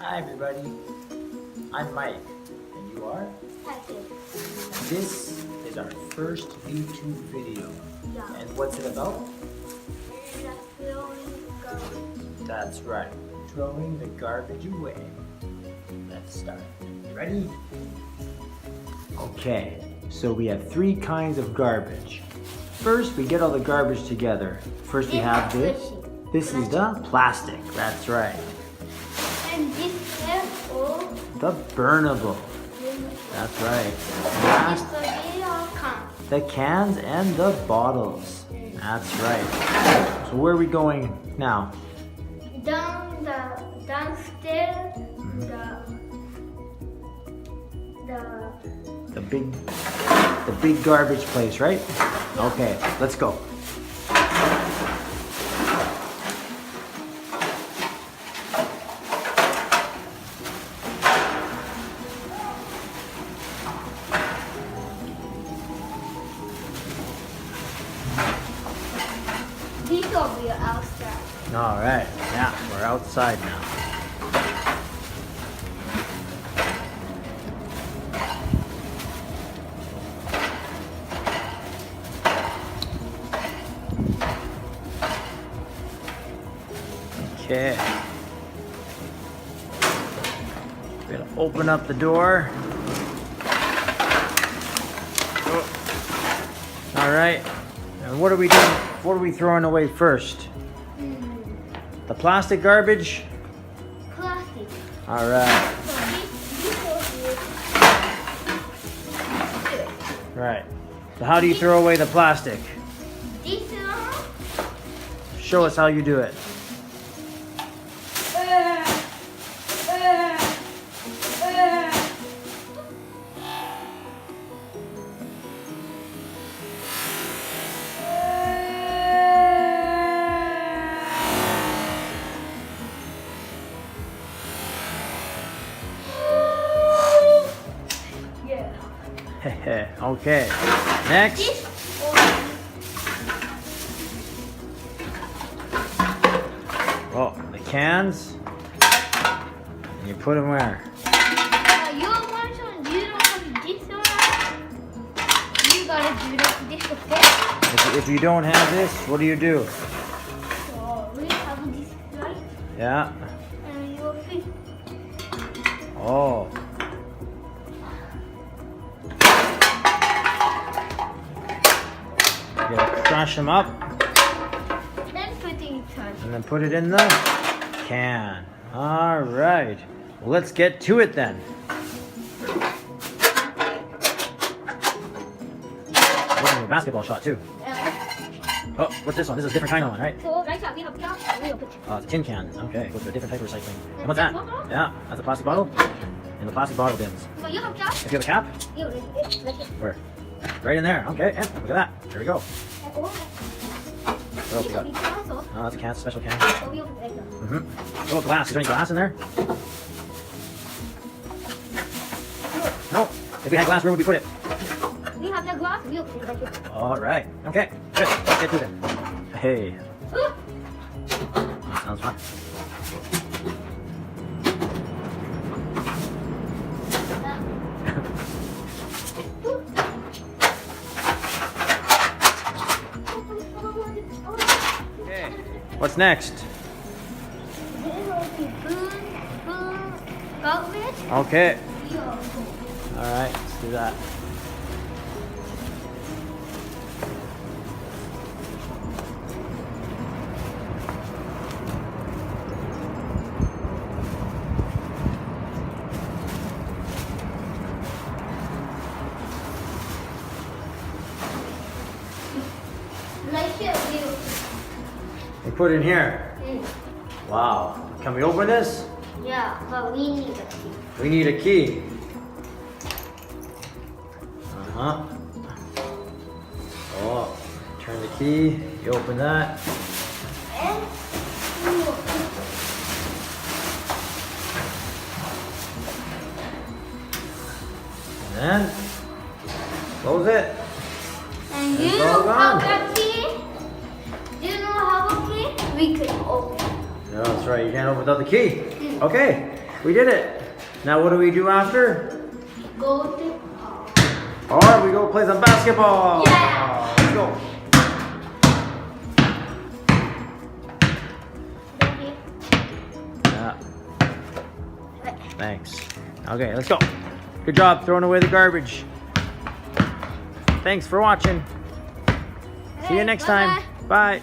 Hi everybody, I'm Mike, and you are? Happy. This is our first YouTube video. Yeah. And what's it about? The throwing garbage. That's right, throwing the garbage away. Let's start. You ready? Okay, so we have three kinds of garbage. First, we get all the garbage together. First we have this. This is the plastic, that's right. And this is all The burnable, that's right. this Last, is all cans. the cans and the bottles, that's right. So where are we going now? Downstairs, The big garbage place, right? Okay, let's go. These will be outside. All right, yeah, we're outside now. Okay. We're gonna open up the door. Oh. All right. And what are we doing? What are we throwing away first? The plastic garbage? Plastic. All right. So this will be Right. So how do you throw away the plastic? this one. Show us how you do it. Yeah. Okay. Next. This Oh, the cans. And you put them where? you want to do this one. You gotta do this okay? If you don't have this, what do you do? So we have this right, Yeah. and you fit. Oh. You gotta crush them up Then put it inside. and then put it in the can. All right. Well, let's get to it then. Oh, a basketball shot too. Oh, what's this one? This is a different kind of one, right? So right now we have gas. We have put. It's a tin can. Okay, with a different type of recycling. And what's that? Yeah, that's a plastic bottle. In the plastic bottle bins. So you have gas. If you have a cap, You like it. where? Right in there. Okay, and look at that. There we go. What else we got? Oh, that's a can, special can. Oh, glass. Is there any glass in there? No. If we had glass, where would we put it? We have the glass. We put it like it. All right. Okay. Good. Let's get to it. Hey. Sounds fun. Okay. What's next? This will be boom, garbage. Okay. All right. Let's do that. Like it. We put it in here. Wow. Can we open this? Yeah, but we need a key. We need a key. Uh-huh. Oh, turn the key. You open that. And And then close it. And It's you all gone. have a key. Do you know how a key? We could open. No, that's right. You can't open without the key. Okay. We did it. Now what do we do after? Go to All right, we go play some basketball. Yeah. Let's go. Yeah. Thanks. Okay, let's go. Good job throwing away the garbage. Thanks for watching. See you next time. Bye.